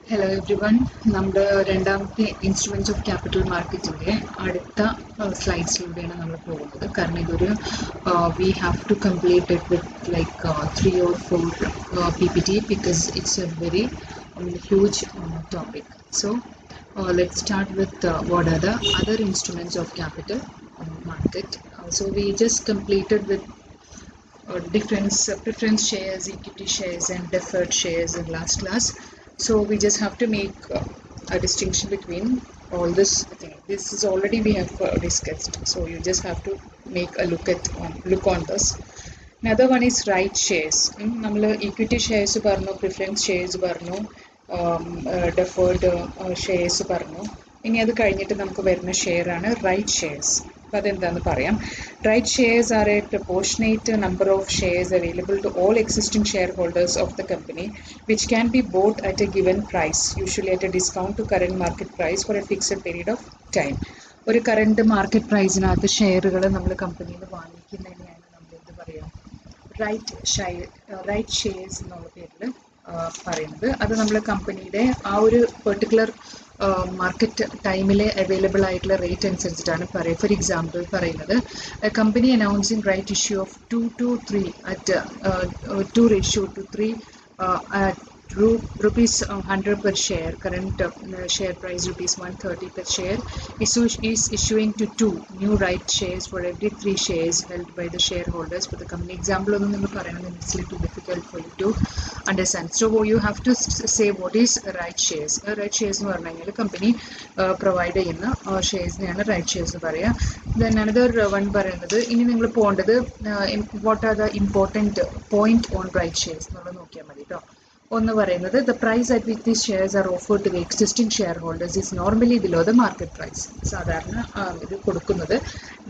Hello everyone. നമ്മുടെ രണ്ടാമത്തെ instruments of capital മാർക്കറ്റിന്റെ അടുത്ത സ്ലൈഡ്സിലൂടെയാണ് നമ്മൾ പോകുന്നത്. കാരണം ഇതൊരു we have to complete it with like 3 or 4 PPT because it's a very huge topic. So let's start with what are the other instruments of capital market. So we just completed with preference shares, equity shares and deferred shares in last class. So we just have to make a distinction between all this thing. This is already we have discussed. So you just have to make a look on this. Another one is right shares. Nammal equity shares parnu, preference shares parnu, deferred shares parnu. ഇനി അത് കഴിഞ്ഞിട്ട് നമുക്ക് വരുന്ന share ആണ് right shares. അപ്പോൾ അതെന്താണെന്ന് പറയാം. Right shares are a proportionate number of shares available to all existing shareholders of the company which can be bought at a given price, usually at a discount to current market price for a fixed period of time. ഒരു current market പ്രൈസിനകത്ത് ഷെയറുകൾ നമ്മൾ കമ്പനിയിൽ വാങ്ങിക്കുന്നതിനെയാണ് നമ്മൾ എന്ത് പറയാം, right shares എന്നുള്ള പേരിൽ പറയുന്നത്. അത് നമ്മൾ കമ്പനിയുടെ ആ ഒരു പെർട്ടിക്കുലർ മാർക്കറ്റ് ടൈമിൽ അവൈലബിൾ ആയിട്ടുള്ള റേറ്റ് അനുസരിച്ചിട്ടാണ് പറയുക. ഫോർ എക്സാമ്പിൾ പറയുന്നത്, company announcing right issue of 2:3 at 2:3 rupees 100 per share. Current share price rupees 130 per share is issuing to 2 new right shares for every 3 shares held by the shareholders for the company. Example onnu ningal parayana, it's a little difficult for you to understand. So you have to say what is right shares. Right shares nu parnayal company provide cheyna shares neയാണ് right shares nu paraya. Then another one പറയുന്നത്, ഇനി നിങ്ങൾ പോകേണ്ടത് what are the important point on right shares എന്നുള്ളത് നോക്കിയാൽ മതി കേട്ടോ. ഒന്ന് പറയുന്നത്, the price at which these shares are offered to the existing shareholders is normally below the market price. സാധാരണ ഇത് കൊടുക്കുന്നത്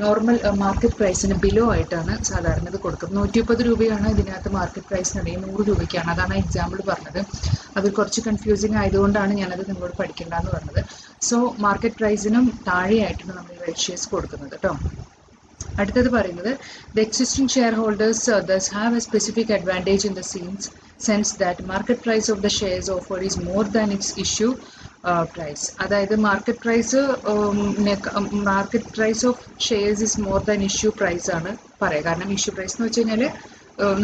നോർമൽ മാർക്കറ്റ് പ്രൈസിന് ബിലോ ആയിട്ടാണ് സാധാരണ ഇത് കൊടുക്കുന്നത്. 130 രൂപയാണ് ഇതിനകത്ത് മാർക്കറ്റ് പ്രൈസിനിടയിൽ 100 രൂപയ്ക്കാണ്. അതാണ് എക്സാമ്പിൾ പറഞ്ഞത്. അത് കുറച്ച് കൺഫ്യൂസിങ് ആയതുകൊണ്ടാണ് ഞാനത് നിങ്ങളോട് പഠിക്കേണ്ടെന്ന് പറഞ്ഞത്. സോ മാർക്കറ്റ് പ്രൈസിനും താഴെയായിട്ടാണ് നമ്മൾ റൈറ്റ് ഷെയർസ് കൊടുക്കുന്നത് കേട്ടോ. അടുത്തത് പറയുന്നത്, the existing shareholders thus have a specific advantage in the sense that market price of the shares offered is more than its issue price. അതായത് market price of shares is more than issue price ആണ് പറയുക. കാരണം issue price എന്ന് വെച്ച് കഴിഞ്ഞാൽ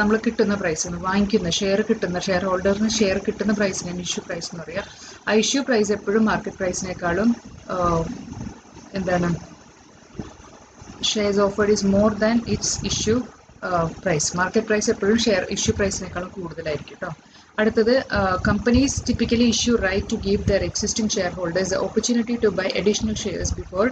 നമ്മൾ കിട്ടുന്ന price, വാങ്ങിക്കുന്ന ഷെയർ ഹോൾഡറിന് ഷെയർ കിട്ടുന്ന പ്രൈസിനാണ് ഇഷ്യൂ പ്രൈസ് എന്ന് പറയുക. ആ ഇഷ്യൂ പ്രൈസ് എപ്പോഴും market പ്രൈസിനേക്കാളും shares offered is more than its issue price. Market price എപ്പോഴും ഷെയർ ഇഷ്യൂ പ്രൈസിനേക്കാളും കൂടുതലായിരിക്കും കേട്ടോ. അടുത്തത്, companies typically issue right to give their existing shareholders the opportunity to buy additional shares before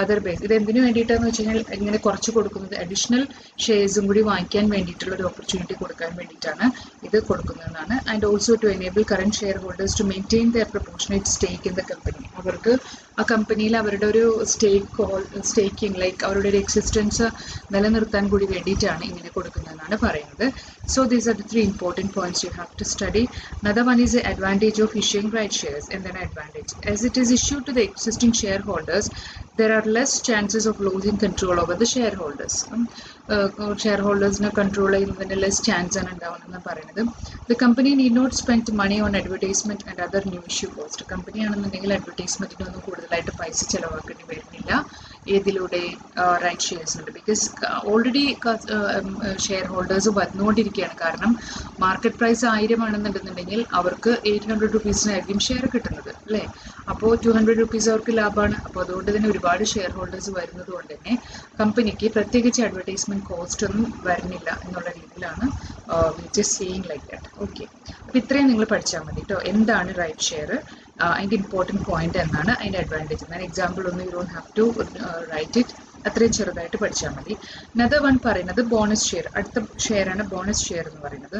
other base. ഇത് എന്തിനു വേണ്ടിയിട്ടാന്ന് വെച്ച് കഴിഞ്ഞാൽ ഇങ്ങനെ കുറച്ച് കൊടുക്കുന്നത് അഡീഷണൽ ഷെയർസും കൂടി വാങ്ങിക്കാൻ വേണ്ടിയിട്ടുള്ള ഒരു ഓപ്പർച്യൂണിറ്റി കൊടുക്കാൻ വേണ്ടിയിട്ടാണ് ഇത് കൊടുക്കുന്നതെന്നാണ്. And also to enable current share holders to maintain their proportionate stake in the company. അവർക്ക് ആ കമ്പനിയിൽ അവരുടെ ഒരു സ്റ്റേക്കിംഗ് ലൈക്ക് അവരുടെ ഒരു എക്സിസ്റ്റൻസ് നിലനിർത്താൻ കൂടി വേണ്ടിയിട്ടാണ് ഇങ്ങനെ കൊടുക്കുന്നതെന്നാണ് പറയുന്നത്. So these are the 3 important points you have to study. Another one is the advantage of issuing right shares, and then advantage. As it is issued to the existing shareholders, there are less chances of losing control over the shareholders. Shareholders-ne control ചെയ്യുന്നതിന് less chance ആണ് ഉണ്ടാവുന്നതെന്ന് പറയുന്നത്. The company need not spend money on advertisement and other new issue cost. കമ്പനി ആണെന്നുണ്ടെങ്കിൽ അഡ്വർടൈസ്മെന്റിനൊന്നും കൂടുതലായിട്ട് പൈസ ചിലവാക്കേണ്ടി വരുന്നില്ല ഏതിലൂടെ റൈറ്റ് ഷെയർസിനുണ്ട്. ബിക്കോസ് ഓൾറെഡി ഷെയർ ഹോൾഡേഴ്സ് വന്നുകൊണ്ടിരിക്കുകയാണ്. കാരണം മാർക്കറ്റ് പ്രൈസ് 1000 ആണെന്നുണ്ടെന്നുണ്ടെങ്കിൽ അവർക്ക് 800 രൂപീസിനായിരിക്കും ഷെയർ കിട്ടുന്നത് അല്ലേ. അപ്പോൾ 200 രൂപീസ് അവർക്ക് ലാഭമാണ്. അപ്പോൾ അതുകൊണ്ട് തന്നെ ഒരുപാട് ഷെയർ ഹോൾഡേഴ്സ് വരുന്നത് കൊണ്ട് തന്നെ കമ്പനിക്ക് പ്രത്യേകിച്ച് അഡ്വർടൈസ്മെന്റ് കോസ്റ്റ് ഒന്നും വരുന്നില്ല എന്നുള്ള രീതിയിലാണ് just seeing like that. Okay, അപ്പോൾ ഇത്രയും നിങ്ങൾ പഠിച്ചാൽ മതി കേട്ടോ. എന്താണ് റൈറ്റ് ഷെയർ, അതിൻ്റെ ഇമ്പോർട്ടൻറ്റ് പോയിന്റ് എന്നാണ്, അതിൻ്റെ അഡ്വാൻറ്റേജ് എന്നാണ്. എക്സാമ്പിൾ ഒന്നും you don't have to write it, അത്രയും ചെറുതായിട്ട് പഠിച്ചാൽ മതി. അനദർ വൺ പറയുന്നത് ബോണസ് ഷെയർ. അടുത്ത ഷെയർ ആണ് ബോണസ് ഷെയർ എന്ന് പറയുന്നത്.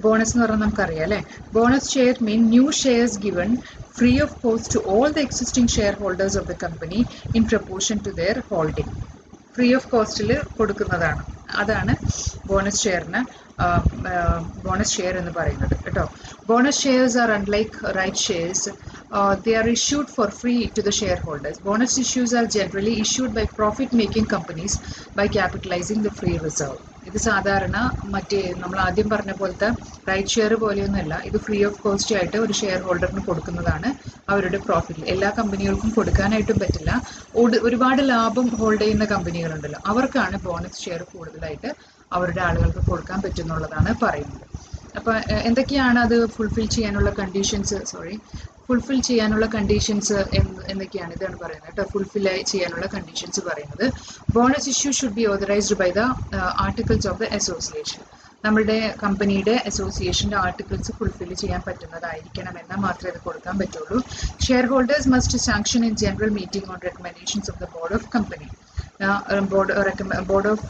ബോണസ് എന്ന് പറഞ്ഞാൽ നമുക്കറിയാം അല്ലേ. Bonus share mean new shares given free of cost to all the existing shareholders of the company in proportion to their holding. Free of കോസ്റ്റിൽ കൊടുക്കുന്നതാണ്. അതാണ് ബോണസ് ഷെയറിന് ബോണസ് ഷെയർ എന്ന് പറയുന്നത് കേട്ടോ. Bonus shares are unlike right shares. They are issued for free to the shareholders. Bonus issues are generally issued by profit-making companies by capitalizing the free reserve. ഇത് സാധാരണ മറ്റേ നമ്മൾ ആദ്യം പറഞ്ഞ പോലത്തെ റൈറ്റ് ഷെയർ പോലെയൊന്നുമല്ല. ഇത് ഫ്രീ ഓഫ് കോസ്റ്റ് ആയിട്ട് ഒരു ഷെയർ ഹോൾഡറിന് കൊടുക്കുന്നതാണ് അവരുടെ പ്രോഫിറ്റ്. എല്ലാ കമ്പനികൾക്കും കൊടുക്കാനായിട്ടും പറ്റില്ല. ഒരുപാട് ലാഭം ഹോൾഡ് ചെയ്യുന്ന കമ്പനികളുണ്ടല്ലോ, അവർക്കാണ് ബോണസ് ഷെയർ കൂടുതലായിട്ട് അവരുടെ ആളുകൾക്ക് കൊടുക്കാൻ പറ്റുന്നുള്ളതാണ് പറയുന്നത്. അപ്പോൾ എന്തൊക്കെയാണ് അത് ഫുൾഫിൽ ചെയ്യാനുള്ള കണ്ടീഷൻസ്, ഫുൾഫിൽ ചെയ്യാനുള്ള കണ്ടീഷൻസ് എന്തൊക്കെയാണ് ഇതാണ് പറയുന്നത് കേട്ടോ. ഫുൾഫിൽ ചെയ്യാനുള്ള കണ്ടീഷൻസ് പറയുന്നത്, bonus issue should be authorised by the articles of the association. നമ്മുടെ കമ്പനിയുടെ അസോസിയേഷൻ്റെ ആർട്ടിക്കിൾസ് ഫുൾഫിൽ ചെയ്യാൻ പറ്റുന്നതായിരിക്കണം, എന്നാൽ മാത്രമേ ഇത് കൊടുക്കാൻ പറ്റുള്ളൂ. Share holders must sanction in general meeting on recommendations of the board of company. Board of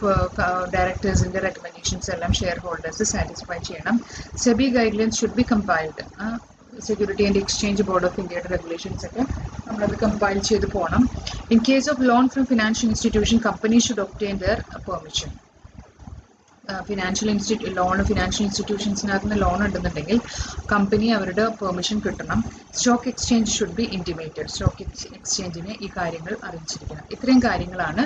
ഡയറക്ടേഴ്സിൻ്റെ റെക്കമെൻഡേഷൻസ് എല്ലാം ഷെയർ ഹോൾഡേഴ്സ് സാറ്റിസ്ഫൈ ചെയ്യണം. SEBI guidelines should be compiled. Security and exchange board of ഇന്ത്യയുടെ റെഗുലേഷൻസ് ഒക്കെ നമ്മളത് കമ്പൈൽ ചെയ്ത് പോകണം. In case of loan from financial institution, company should obtain their permission. Financial ഇൻസ്റ്റിറ്റ്യൂഷൻസിനകത്ത് നിന്ന് ലോൺ ഉണ്ടെന്നുണ്ടെങ്കിൽ കമ്പനി അവരുടെ പെർമിഷൻ കിട്ടണം. Stock exchange should be intimated. Stock എക്സ്ചേഞ്ചിനെ ഈ കാര്യങ്ങൾ അറിയിച്ചിരിക്കണം. ഇത്രയും കാര്യങ്ങളാണ്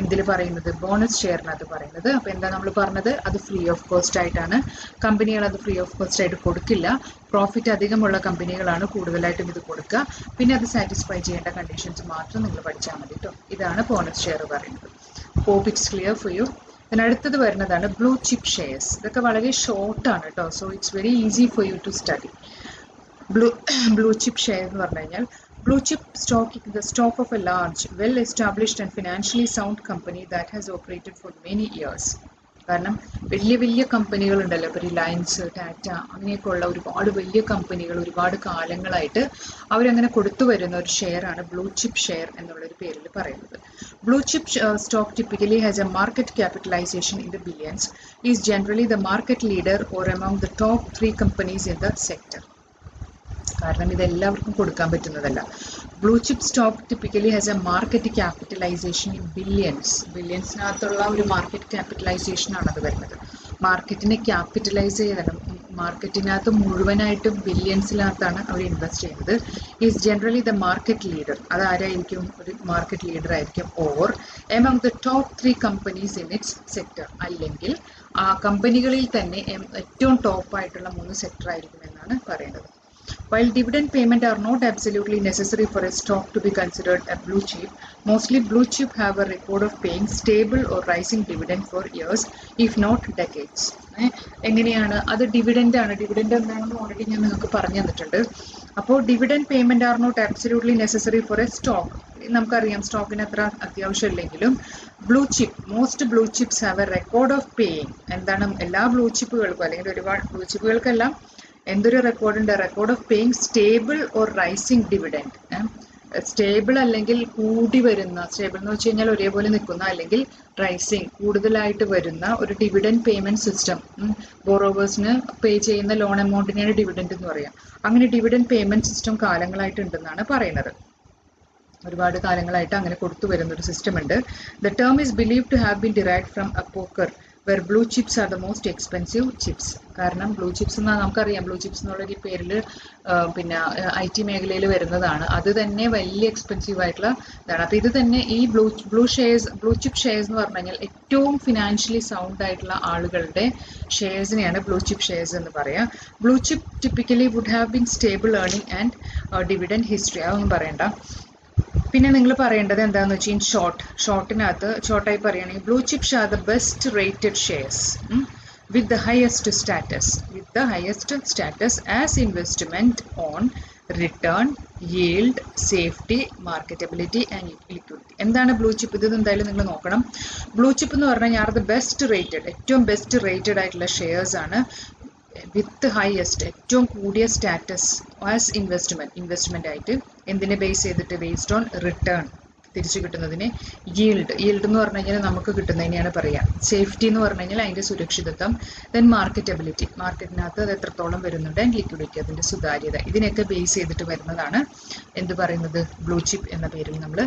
എന്തിൽ പറയുന്നത്, ബോണസ് ഷെയറിനകത്ത് പറയുന്നത്. അപ്പോൾ എന്താ നമ്മൾ പറഞ്ഞത്, അത് ഫ്രീ ഓഫ് കോസ്റ്റ് ആയിട്ടാണ്. കമ്പനികൾ അത് ഫ്രീ ഓഫ് കോസ്റ്റ് ആയിട്ട് കൊടുക്കില്ല. പ്രോഫിറ്റ് അധികമുള്ള കമ്പനികളാണ് കൂടുതലായിട്ടും ഇത് കൊടുക്കുക. പിന്നെ അത് സാറ്റിസ്ഫൈ ചെയ്യേണ്ട കണ്ടീഷൻസ് മാത്രം നിങ്ങൾ പഠിച്ചാൽ മതി കേട്ടോ. ഇതാണ് ബോണസ് ഷെയർ പറയുന്നത്. Hope it's clear for you. അടുത്തത് വരുന്നതാണ് ബ്ലൂ ചിപ്പ് ഷെയർസ്. ഇതൊക്കെ വളരെ ഷോർട്ടാണ് കേട്ടോ. So it's very easy for you to study. Blue chip share എന്ന് പറഞ്ഞു കഴിഞ്ഞാൽ, blue chip stock the stock of a large well established and financially sound company that has operated for many years. കാരണം വലിയ വലിയ കമ്പനികളുണ്ടല്ലോ, ഇപ്പോൾ Reliance, Tata, അങ്ങനെയൊക്കെയുള്ള ഒരുപാട് വലിയ കമ്പനികൾ ഒരുപാട് കാലങ്ങളായിട്ട് അവരങ്ങനെ കൊടുത്തു വരുന്ന ഒരു ഷെയറാണ് ബ്ലൂ ചിപ്പ് ഷെയർ എന്നുള്ളൊരു പേരിൽ പറയുന്നത്. Blue chip stock typically has a market capitalization in the billions, is generally the market leader or among the top 3 companies in the sector. കാരണം ഇതെല്ലാവർക്കും കൊടുക്കാൻ പറ്റുന്നതല്ല. Blue chip stock typically has a market capitalisation in ബില്യൻസിനകത്തുള്ള ഒരു market ക്യാപിറ്റലൈസേഷനാണ് അത് വരുന്നത്. മാർക്കറ്റിനെ capitalise ചെയ്യണം. മാർക്കറ്റിനകത്ത് മുഴുവനായിട്ട് ബില്യൻസിനകത്താണ് അവർ ഇൻവെസ്റ്റ് ചെയ്യുന്നത്. Is generally the market leader. അതാരായിരിക്കും, ഒരു മാർക്കറ്റ് ലീഡർ ആയിരിക്കും. Or among the top 3 companies in its sector. അല്ലെങ്കിൽ ആ കമ്പനികളിൽ തന്നെ ഏറ്റവും ടോപ്പായിട്ടുള്ള 3 സെക്ടർ ആയിരിക്കും എന്നാണ് പറയുന്നത്. While dividend payment are not absolutely necessary for a stock to be considered a blue chip, mostly blue chip have a record of paying stable or rising dividend for years, if not decades. എങ്ങനെയാണ് അത്? Dividend ആണ്. Dividend എന്താണെന്ന് already ഞാൻ നിങ്ങൾക്ക് പറഞ്ഞു തന്നിട്ടുണ്ട്. അപ്പോൾ dividend payment are not absolutely necessary for a stock. നമുക്കറിയാം സ്റ്റോക്കിന് അത്ര അത്യാവശ്യമില്ലെങ്കിലും blue chip, most blue chips have a record of paying. എന്താണ്? എല്ലാ ബ്ലൂ ചിപ്പുകൾക്കും അല്ലെങ്കിൽ ഒരുപാട് ബ്ലൂ ചിപ്പുകൾക്കെല്ലാം എന്തൊരു റെക്കോർഡുണ്ട്? Record of paying stable or rising dividend. Stable അല്ലെങ്കിൽ കൂടി വരുന്ന, സ്റ്റേബിൾ എന്ന് വെച്ച് കഴിഞ്ഞാൽ ഒരേപോലെ നിൽക്കുന്ന, അല്ലെങ്കിൽ റൈസിങ് കൂടുതലായിട്ട് വരുന്ന ഒരു ഡിവിഡൻഡ് പേയ്മെന്റ് സിസ്റ്റം. ബോറോവേഴ്സിന് പേ ചെയ്യുന്ന ലോൺ എമൗണ്ടിനെയാണ് ഡിവിഡൻഡ് എന്ന് പറയാം. അങ്ങനെ ഡിവിഡൻഡ് പേയ്മെന്റ് സിസ്റ്റം കാലങ്ങളായിട്ടുണ്ടെന്നാണ് പറയുന്നത്. ഒരുപാട് കാലങ്ങളായിട്ട് അങ്ങനെ കൊടുത്തു വരുന്ന ഒരു സിസ്റ്റം ഉണ്ട്. The term is believe to have been derived from a poker where blue chips are the most expensive chips. കാരണം ബ്ലൂ ചിപ്സ് എന്നാൽ നമുക്കറിയാം, ബ്ലൂ ചിപ്സ് എന്നുള്ളൊരു പേരിൽ പിന്നെ IT മേഖലയിൽ വരുന്നതാണ്. അത് തന്നെ വലിയ എക്സ്പെൻസീവ് ആയിട്ടുള്ള ഇതാണ്. അപ്പോൾ ഇത് തന്നെ ഈ ബ്ലൂ ചിപ്പ് ഷെയർസ് എന്ന് പറഞ്ഞു കഴിഞ്ഞാൽ ഏറ്റവും ഫിനാൻഷ്യലി സൗണ്ട് ആയിട്ടുള്ള ആളുകളുടെ ഷെയർസിനെയാണ് ബ്ലൂ ചിപ്പ് ഷെയർസ് എന്ന് പറയാം. Blue chip typically would have been stable earning and dividend history. അതൊന്നും പറയണ്ട. പിന്നെ നിങ്ങൾ പറയേണ്ടത് എന്താണെന്ന് വെച്ചാൽ, ഷോർട്ടായി പറയുകയാണെങ്കിൽ blue chips are the best rated shares with the highest status as investment on return, yield, safety, marketability and liquidity. എന്താണ് ബ്ലൂ ചിപ്പ്? ഇത് എന്തായാലും നിങ്ങൾ നോക്കണം. ബ്ലൂ ചിപ്പ് എന്ന് പറഞ്ഞാൽ ആർ ദ ബെസ്റ്റ് റേറ്റഡ്, ഏറ്റവും ബെസ്റ്റ് റേറ്റഡ് ആയിട്ടുള്ള ഷെയർസ് ആണ്. വിത്ത് ഹയസ്റ്റ്, ഏറ്റവും കൂടിയ സ്റ്റാറ്റസ് ആസ് ഇൻവെസ്റ്റ്മെന്റ് ആയിട്ട്. എന്തിനെ ബേസ് ചെയ്തിട്ട്? Based on return. തിരിച്ചു കിട്ടുന്നതിനെ yield എന്ന് പറഞ്ഞു കഴിഞ്ഞാൽ നമുക്ക് കിട്ടുന്നതിനെയാണ് പറയുക. സേഫ്റ്റി എന്ന് പറഞ്ഞു കഴിഞ്ഞാൽ അതിൻ്റെ സുരക്ഷിതത്വം. ദെൻ മാർക്കറ്റബിലിറ്റി, മാർക്കറ്റിനകത്ത് അത് എത്രത്തോളം വരുന്നുണ്ട്. ആൻഡ് ലിക്വിഡിറ്റി, അതിൻ്റെ സുതാര്യത. ഇതിനെയൊക്കെ ബേസ് ചെയ്തിട്ട് വരുന്നതാണ് എന്ത് പറയുന്നത്, ബ്ലൂ ചിപ്പ് എന്ന പേരിൽ നമ്മൾ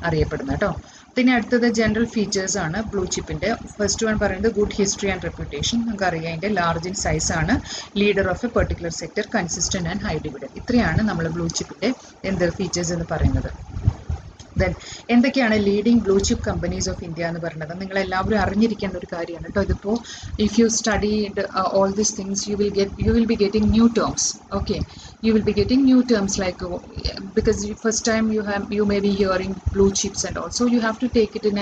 അറിയപ്പെടുന്നത് കേട്ടോ. പിന്നെ അടുത്തത് ജനറൽ ഫീച്ചേഴ്സ് ആണ് ബ്ലൂ ചിപ്പിൻ്റെ. ഫസ്റ്റ് വൺ പറയുന്നത് ഗുഡ് ഹിസ്റ്ററി ആൻഡ് റെപ്യൂട്ടേഷൻ. നമുക്ക് അറിയാം അതിൻ്റെ ലാർജ് ഇൻ സൈസ് ആണ്, leader of A particular sector, consistent and high dividend. ഇത്രയാണ് നമ്മൾ ബ്ലൂ ചിപ്പിൻ്റെ എന്ത് ഫീച്ചേഴ്സ് എന്ന് പറയുന്നത്. ദെൻ എന്തൊക്കെയാണ് leading blue chip companies of India എന്ന് പറയുന്നത് നിങ്ങൾ എല്ലാവരും അറിഞ്ഞിരിക്കേണ്ട ഒരു കാര്യമാണ് കേട്ടോ. ഇതിപ്പോൾ if you studied all these things you will be getting new terms. Okay, you will be getting new terms like because first time you may be hearing blue chips and also you have to take it in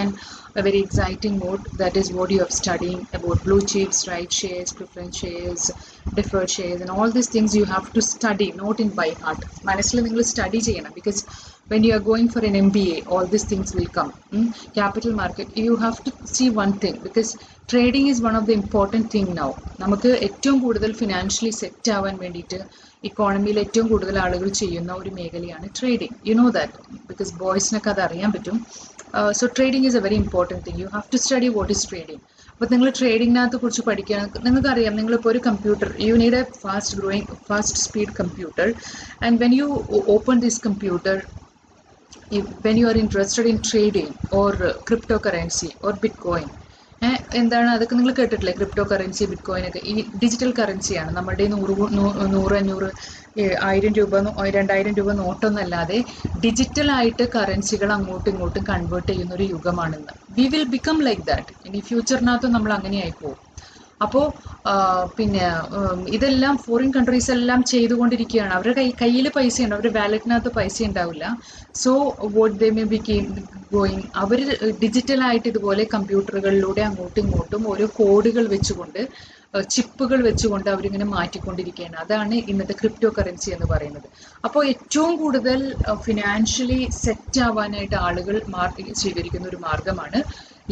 a very exciting mode. That is what you are studying about blue chips, right shares, preference shares, deferred shares, and all these things you have to study, not in by heart. മനസ്സിൽ നിങ്ങൾ study ചെയ്യണം. because when you are going for an MBA all these things will come. Capital market, you have to see one thing because trading is one of the important thing now. നമുക്ക് ഏറ്റവും കൂടുതൽ financially set ആവാൻ വേണ്ടിയിട്ട് ഇക്കോണമിയിൽ ഏറ്റവും കൂടുതൽ ആളുകൾ ചെയ്യുന്ന ഒരു മേഖലയാണ് trading. You know that because ബോയ്സിനൊക്കെ അത് അറിയാൻ പറ്റും. So trading is a very important thing. You have to study what is trading. അപ്പോൾ നിങ്ങൾ ട്രേഡിങ്ങിനകത്ത് കുറിച്ച് പഠിക്കാൻ നിങ്ങൾക്കറിയാം. നിങ്ങളിപ്പോൾ ഒരു computer, you need a fast speed computer. And when you open this computer, when you are interested in trading or cryptocurrency or bitcoin, എന്താണ് അതൊക്കെ നിങ്ങൾ കേട്ടിട്ടില്ലേ? ക്രിപ്റ്റോ കറൻസി, ബിറ്റ്കോയിൻ ഒക്കെ ഈ ഡിജിറ്റൽ കറൻസിയാണ്. നമ്മുടെ 100, 500, 1000 രൂപ, 2000 രൂപ നോട്ടൊന്നല്ലാതെ ഡിജിറ്റലായിട്ട് കറൻസികൾ അങ്ങോട്ടും ഇങ്ങോട്ടും കൺവേർട്ട് ചെയ്യുന്ന ഒരു യുഗമാണിന്ന്. We will become like that. ഇനി ഫ്യൂച്ചറിനകത്ത് നമ്മൾ അങ്ങനെയായി പോകും. അപ്പോൾ പിന്നെ ഇതെല്ലാം ഫോറിൻ കൺട്രീസ് എല്ലാം ചെയ്തുകൊണ്ടിരിക്കുകയാണ്. അവരുടെ കയ്യിൽ പൈസയുണ്ട്, അവരുടെ വാലറ്റിനകത്ത് പൈസ ഉണ്ടാവില്ല. So what they may be going, അവർ ഡിജിറ്റലായിട്ട് ഇതുപോലെ കമ്പ്യൂട്ടറുകളിലൂടെ അങ്ങോട്ടും ഇങ്ങോട്ടും ഓരോ കോഡുകൾ വെച്ചുകൊണ്ട്, ചിപ്പുകൾ വെച്ചുകൊണ്ട് അവരിങ്ങനെ മാറ്റിക്കൊണ്ടിരിക്കുകയാണ്. അതാണ് ഇന്നത്തെ ക്രിപ്റ്റോ കറൻസി എന്ന് പറയുന്നത്. അപ്പോൾ ഏറ്റവും കൂടുതൽ ഫിനാൻഷ്യലി സെറ്റ് ആവാനായിട്ട് ആളുകൾ സ്വീകരിക്കുന്ന ഒരു മാർഗമാണ്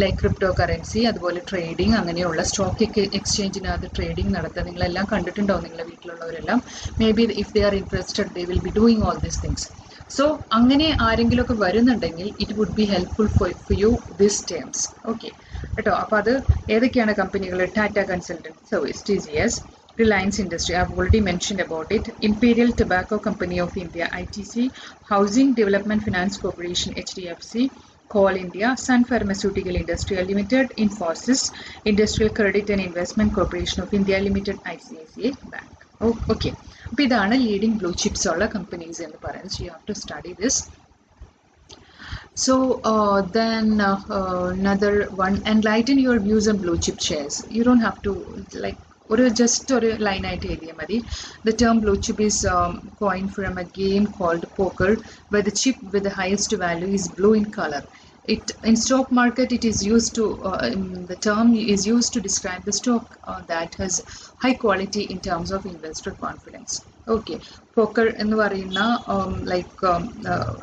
ലൈക്ക് ക്രിപ്റ്റോ കറൻസി. അതുപോലെ ട്രേഡിങ്, അങ്ങനെയുള്ള സ്റ്റോക്ക് എക്സ്ചേഞ്ചിനകത്ത് ട്രേഡിംഗ് നടത്തുക. നിങ്ങളെല്ലാം കണ്ടിട്ടുണ്ടാവും, നിങ്ങളുടെ വീട്ടിലുള്ളവരെല്ലാം. May be if they are interested they will be doing all these things. So അങ്ങനെ ആരെങ്കിലുമൊക്കെ വരുന്നുണ്ടെങ്കിൽ it would be helpful for you this terms. Okay കേട്ടോ. അപ്പോൾ അത് ഏതൊക്കെയാണ് കമ്പനികൾ? Tata consultant service, TCS, Reliance Industry, I have already mentioned about it. Imperial Tobacco Company of India, ITC, Housing Development Finance Corporation, HDFC, Coal India, Sun Pharmaceutical Industrial Limited, Infosys, Industrial Credit and Investment Corporation of India Limited, ICICI Bank. Okay. അപ്പോൾ ഇതാണ് leading blue chips ഉള്ള companies എന്ന് പറയുന്നത്. So you have to study this. So then another one, enlighten your views on blue chip shares. You don't have to like just ഒരു ലൈനായിട്ട് എഴുതിയാൽ മതി. The term blue chip is coined from a game called poker where the chip with the highest value is blue in color. In stock market it is used to the term is used to describe the stock that has high quality in terms of investor confidence. Okay, poker എന്ന് പറയുന്ന like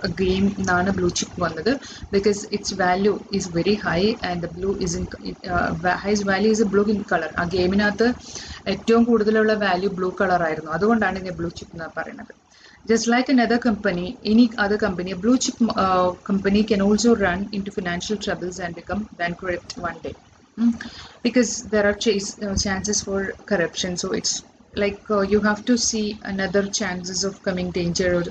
a game നാണ് blue chip വന്നത് because its value is very high and the blue is in highest value is a blue in color. ആ ഗെയിമിനകത്ത് ഏറ്റവും കൂടുതലുള്ള value blue colour ആയിരുന്നു. അതുകൊണ്ടാണ് ഇതിനെ ബ്ലൂ ചിപ്പ് എന്ന് പറയുന്നത്. Just like another company, any other company, a blue chip company can also run into financial troubles and become bankrupt one day because there are chances for corruption. So it's like you have to see another chances of coming danger or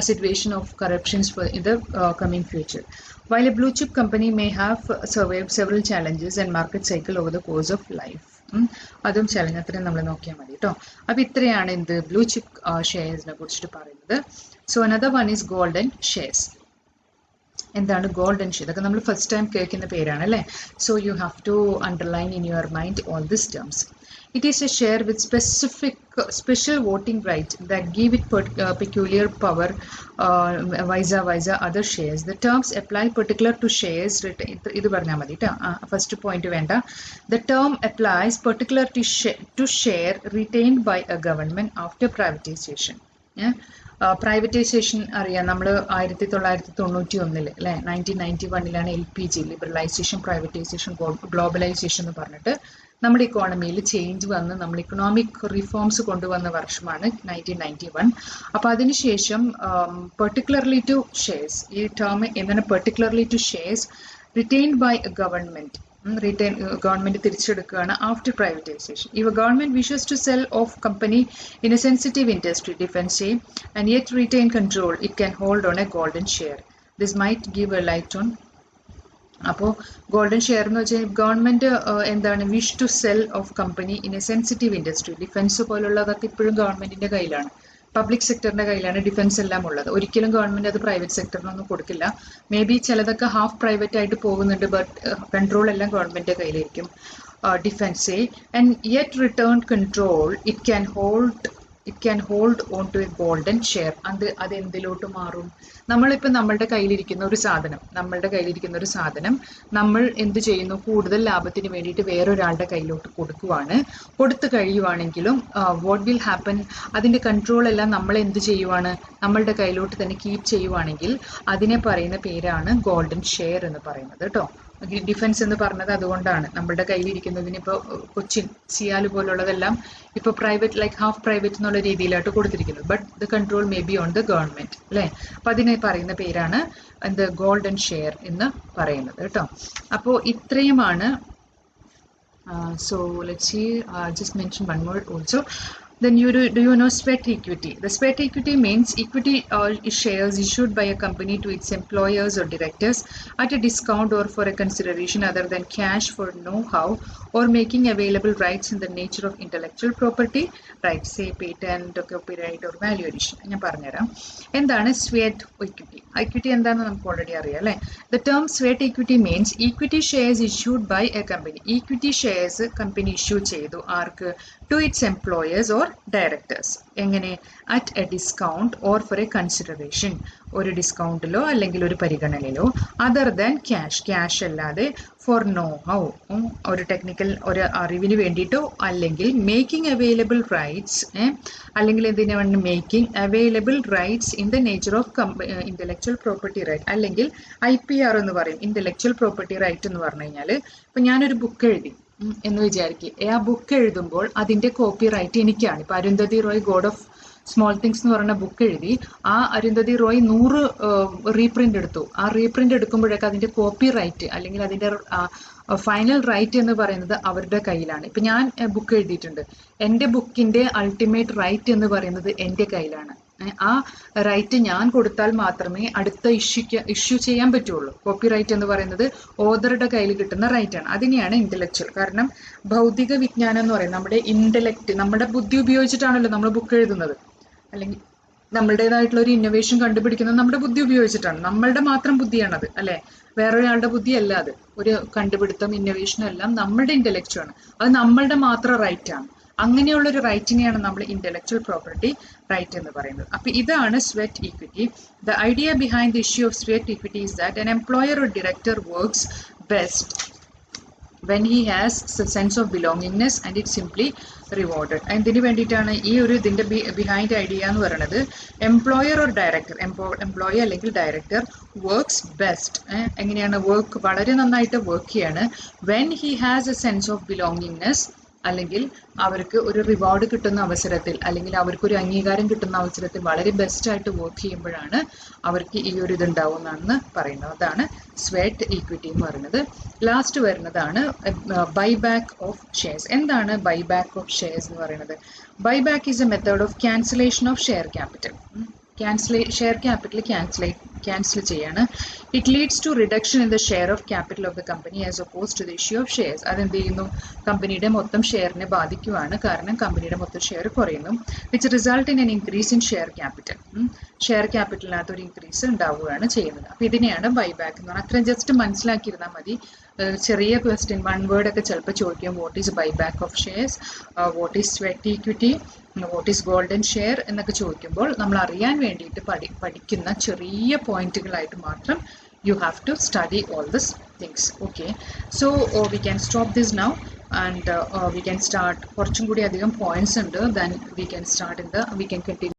a situation of corruptions for in the coming future. While a blue chip company may have survived several challenges and market cycle over the course of life. അതും challenge അത്രയും നമ്മൾ നോക്കിയാൽ മതി കേട്ടോ. അപ്പോൾ ഇത്രയാണ് എന്ത് blue chip ഷെയർസിനെ കുറിച്ചിട്ട് പറയുന്നത്. So another one is golden shares. എന്താണ് ഗോൾഡൻ ഷെയർ? ഇതൊക്കെ നമ്മൾ ഫസ്റ്റ് ടൈം കേൾക്കുന്ന പേരാണ് അല്ലേ. So you have to underline in your mind all this terms. It is a share with special voting right that give it peculiar power vis-a-vis other shares. The terms apply particular to shares. ഇത് പറഞ്ഞാൽ മതി കേട്ടോ. First point വേണ്ട. The term applies particular to share retained by a government after privatization. Privatisation അറിയാം. നമ്മൾ 1991 അല്ലേ, 1991 LPG liberalisation, privatisation, globalisation എന്ന് പറഞ്ഞിട്ട് നമ്മുടെ ഇക്കോണമിയിൽ ചേഞ്ച് വന്ന് നമ്മൾ ഇക്കണോമിക് റിഫോംസ് കൊണ്ടുവന്ന വർഷമാണ് 1991. അപ്പോൾ അതിനുശേഷം പെർട്ടിക്കുലർലി ടു ഷെയർസ്, ഈ ടേം എന്താണ് particularly to shares retained by government, government തിരിച്ചെടുക്കുകയാണ് ആഫ്റ്റർ പ്രൈവറ്റൈസേഷൻ. ഇവ government wishes to sell off company in a sensitive industry, defence and yet retain control, it can hold on a golden share. This might give a light on. അപ്പോൾ golden share എന്ന് വെച്ചാൽ government എന്താണ് wish to sell off company in a sensitive industry, defence പോലുള്ളതൊക്കെ ഇപ്പോഴും ഗവൺമെന്റിന്റെ കയ്യിലാണ്, public സെക്ടറിന്റെ കയ്യിലാണ് defence എല്ലാം ഉള്ളത്. ഒരിക്കലും ഗവൺമെന്റ് അത് പ്രൈവറ്റ് സെക്ടറിനൊന്നും കൊടുക്കില്ല. മേ ബി ചിലതൊക്കെ ഹാഫ് പ്രൈവറ്റ് ആയിട്ട് പോകുന്നുണ്ട്, ബട്ട് കൺട്രോൾ എല്ലാം ഗവൺമെന്റിന്റെ കയ്യിലായിരിക്കും. Defence and yet return control it can hold on to a golden share. അത് എന്തിലോട്ട് മാറും? നമ്മളിപ്പോൾ നമ്മളുടെ കയ്യിലിരിക്കുന്ന ഒരു സാധനം നമ്മൾ എന്ത് ചെയ്യുന്നു? കൂടുതൽ ലാഭത്തിന് വേണ്ടിയിട്ട് വേറൊരാളുടെ കയ്യിലോട്ട് കൊടുത്തു കഴിയുവാണെങ്കിലും വാട്ട് വിൽ ഹാപ്പൻ? അതിൻ്റെ കൺട്രോൾ എല്ലാം നമ്മൾ എന്ത് ചെയ്യുവാണ്? നമ്മളുടെ കയ്യിലോട്ട് തന്നെ കീപ്പ് ചെയ്യുവാണെങ്കിൽ അതിനെ പറയുന്ന പേരാണ് ഗോൾഡൻ ഷെയർ എന്ന് പറയുന്നത് കേട്ടോ. ഡിഫൻസ് എന്ന് പറഞ്ഞത് അതുകൊണ്ടാണ്. നമ്മുടെ കയ്യിലിരിക്കുന്നതിന് ഇപ്പോൾ കൊച്ചിൻ, സിയാൽ പോലുള്ളതെല്ലാം ഇപ്പോൾ പ്രൈവറ്റ്, ലൈക്ക് ഹാഫ് പ്രൈവറ്റ് എന്നുള്ള രീതിയിലായിട്ട് കൊടുത്തിരിക്കുന്നത്. But the control may be on the government അല്ലേ. അപ്പം അതിനെ പറയുന്ന പേരാണ് എന്ത്? ഗോൾഡൻ ഷെയർ എന്ന് പറയുന്നത് കേട്ടോ. അപ്പോൾ ഇത്രയുമാണ്. So let's see, just mention one more also. Then do you know sweat equity? The sweat equity means equity shares issued by a company to its employers or directors at a discount or for a consideration other than cash for know-how or making available rights in the nature of intellectual property rights, say patent or copyright or value addition. ഞാൻ പറഞ്ഞുതരാം എന്താണ് sweat equity. Equity എന്താണെന്ന് നമുക്ക് already അറിയാം അല്ലേ. The term sweat equity means equity shares issued by a company. Equity shares company issue ചെയ്തു ആർക്ക്? To its employers or directors. എങ്ങനെ? At a discount or for a consideration. ഒരു ഡിസ്കൗണ്ടിലോ അല്ലെങ്കിൽ ഒരു പരിഗണനയിലോ, other than cash അല്ലാതെ, for know how, ഒരു technical ഒരു അറിവിന് വേണ്ടിയിട്ടോ, അല്ലെങ്കിൽ മേക്കിംഗ് അവൈലബിൾ റൈറ്റ്സ്, അല്ലെങ്കിൽ എന്തിനു വേണ്ടി? Making available rights in the nature of intellectual property right, അല്ലെങ്കിൽ IPR എന്ന് പറയും. ഇന്റലക്ച്വൽ പ്രോപ്പർട്ടി റൈറ്റ് എന്ന് പറഞ്ഞു കഴിഞ്ഞാൽ, ഇപ്പം ഞാനൊരു ബുക്ക് എഴുതി എന്ന് വിചാരിക്കുക. ആ ബുക്ക് എഴുതുമ്പോൾ അതിന്റെ കോപ്പി റൈറ്റ് എനിക്കാണ്. ഇപ്പൊ Arundhati Roy God of small things എന്ന് പറയുന്ന ബുക്ക് എഴുതി, ആ അരുന്ധതി റോയ് 100 റീപ്രിന്റ് എടുത്തു. ആ റീപ്രിന്റ് എടുക്കുമ്പോഴൊക്കെ അതിന്റെ കോപ്പി റൈറ്റ് അല്ലെങ്കിൽ അതിന്റെ ഫൈനൽ റൈറ്റ് എന്ന് പറയുന്നത് അവരുടെ കയ്യിലാണ്. ഇപ്പൊ ഞാൻ ബുക്ക് എഴുതിയിട്ടുണ്ട്, എൻ്റെ ബുക്കിന്റെ അൾട്ടിമേറ്റ് റൈറ്റ് എന്ന് പറയുന്നത് എൻ്റെ കയ്യിലാണ്. ആ റൈറ്റ് ഞാൻ കൊടുത്താൽ മാത്രമേ അടുത്ത ഇഷ്യൂ ചെയ്യാൻ പറ്റുള്ളൂ. കോപ്പി റൈറ്റ് എന്ന് പറയുന്നത് ഓതറുടെ കയ്യിൽ കിട്ടുന്ന റൈറ്റ് ആണ്. അതിനെയാണ് ഇന്റലക്ച്വൽ. കാരണം ഭൗതിക വിജ്ഞാനം എന്ന് പറയുന്നത് നമ്മുടെ ഇന്റലക്ട്, നമ്മുടെ ബുദ്ധി ഉപയോഗിച്ചിട്ടാണല്ലോ നമ്മൾ ബുക്ക് എഴുതുന്നത്, അല്ലെങ്കിൽ നമ്മളുടേതായിട്ടുള്ള ഒരു ഇന്നോവേഷൻ കണ്ടുപിടിക്കുന്നത് നമ്മുടെ ബുദ്ധി ഉപയോഗിച്ചിട്ടാണ്. നമ്മളുടെ മാത്രം ബുദ്ധിയാണത് അല്ലെ, വേറൊരാളുടെ ബുദ്ധിയല്ല അത്. ഒരു കണ്ടുപിടുത്തം, ഇന്നോവേഷനും എല്ലാം നമ്മളുടെ ഇന്റലക്ച്വൽ ആണ്. അത് നമ്മളുടെ മാത്രം റൈറ്റ് ആണ്. അങ്ങനെയുള്ളൊരു റൈറ്റിനെയാണ് നമ്മൾ ഇന്റലക്ച്വൽ പ്രോപ്പർട്ടി റൈറ്റ് എന്ന് പറയുന്നത്. അപ്പൊ ഇതാണ് sweat equity. The idea behind the issue of sweat equity is that an employer or director works best when he has a sense of belongingness and it's simply rewarded. എന്തിനു വേണ്ടിയിട്ടാണ് ഈ ഒരു ഇതിന്റെ behind idea എന്ന് പറയുന്നത്? Employer or director, employee അല്ലെങ്കിൽ director works best. എങ്ങനെയാണ്? Work വളരെ നന്നായിട്ട് വർക്ക് ചെയ്യാണ്. When he has A sense of belongingness, അല്ലെങ്കിൽ അവർക്ക് ഒരു റിവാർഡ് കിട്ടുന്ന അവസരത്തിൽ, അല്ലെങ്കിൽ അവർക്കൊരു അംഗീകാരം കിട്ടുന്ന അവസരത്തിൽ വളരെ ബെസ്റ്റ് ആയിട്ട് വർക്ക് ചെയ്യുമ്പോഴാണ് അവർക്ക് ഈ ഒരു ഇതുണ്ടാവുന്നതെന്ന് പറയുന്നത്. അതാണ് സ്വെറ്റ് ഈക്വിറ്റി എന്ന് പറയുന്നത്. ലാസ്റ്റ് വരുന്നതാണ് ബൈബാക്ക് ഓഫ് ഷെയർസ്. എന്താണ് ബൈബാക്ക് ഓഫ് ഷെയർസ് എന്ന് പറയുന്നത്? Buyback is a method of cancellation of share capital. Share capital cancel ചെയ്യാണ്. It leads to reduction in the share of capital of the company as oppose to the issue of shares. അതെന്ത് ചെയ്യുന്നു? കമ്പനിയുടെ മൊത്തം ഷെയറിനെ ബാധിക്കുവാണ്. കാരണം കമ്പനിയുടെ മൊത്തം share കുറയുന്നു. Which result in an increase in share capital. Share ക്യാപിറ്റലിനകത്ത് ഒരു ഇൻക്രീസ് ഉണ്ടാവുകയാണ് ചെയ്യുന്നത്. അപ്പോൾ ഇതിനെയാണ് ബൈബാക്ക് എന്ന് പറഞ്ഞാൽ. അത്രയും ജസ്റ്റ് മനസ്സിലാക്കിയിരുന്നാൽ മതി. ചെറിയ ക്വസ്റ്റ്യൻ, വൺ വേർഡ് ഒക്കെ ചിലപ്പോൾ ചോദിക്കും. What is buyback of shares, what is sweat equity, what is golden share എന്നൊക്കെ ചോദിക്കുമ്പോൾ നമ്മൾ അറിയാൻ വേണ്ടിയിട്ട് പഠിക്കുന്ന ചെറിയ പോയിന്റുകളായിട്ട് മാത്രം you have to study all these things. Okay, so we can stop this now and we can start. കുറച്ചും കൂടി അധികം പോയിന്റ്സ് ഉണ്ട്. Then we can start we can continue